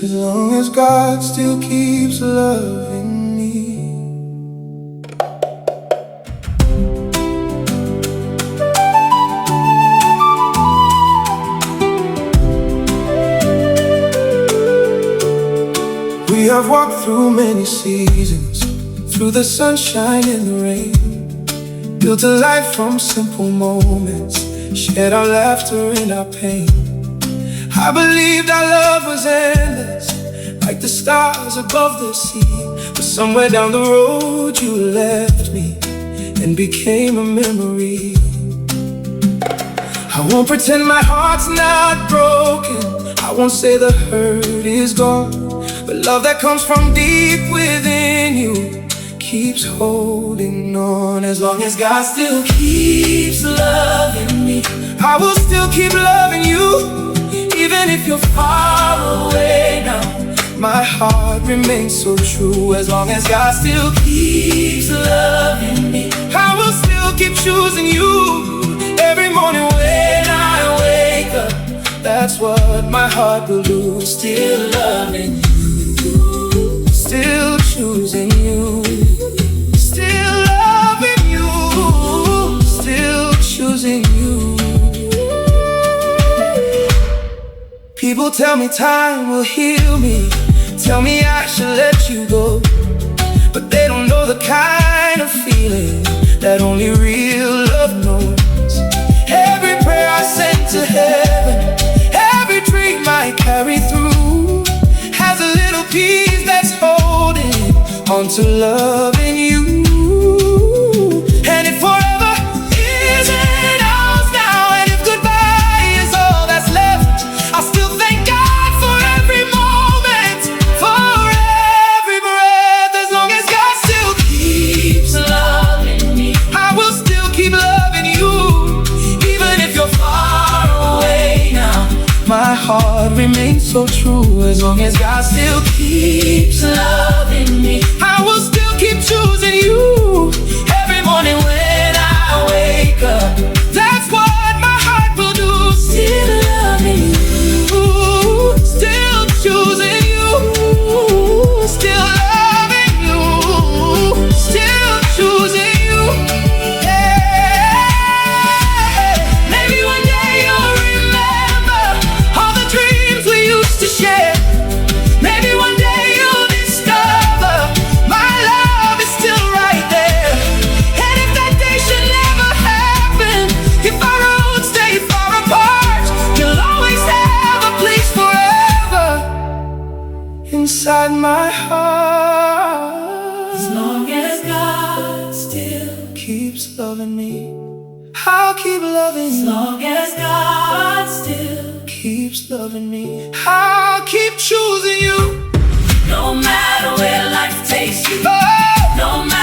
as long as God still keeps loving me. We have walked through many seasons, through the sunshine and the rain, built a life from simple moments, shared our laughter and our pain. I believed our love was endless, like the stars above the sea. But somewhere down the road you left me and became a memory. I won't pretend my heart's not broken, I won't say the hurt is gone, but love that comes from deep within you keeps holding on. As long as God still keeps loving me, I will still keep loving you. Even if you're far away now, my heart remains so true. As long as God still keeps loving me, I will still keep choosing you. Every morning when I wake up, that's what my heart will do. Still loving you, still choosing you, still loving you, still choosing you. People tell me time will heal me, tell me I should let you go, but they don't know the kind of feeling that only real love knows. Every prayer I send to heaven, every dream I carry through, has a little piece that's holding on to loving you. And if forever isn't ours now, and if goodbye is all that's left, I still thank God for every moment, for every breath. As long as God still keeps loving me, I will still keep loving you. Even if you're far away now, my heart remains so true. As long as God still keeps loving me, I will still keep choosing you. Every morning when I wake up, that's what my heart will do. Still loving you, still choosing you, still loving you, still choosing you. Yeah. Maybe one day you'll remember all the dreams we used to share. Maybe one day you'll discover my love is still right there. And if that day should never happen, if our roads stay far apart, you'll always have a place forever inside my heart. As long as God still keeps loving me, I'll keep loving you. As long as God still keeps loving me, I'll keep choosing you. No matter where life takes you, Oh, no matter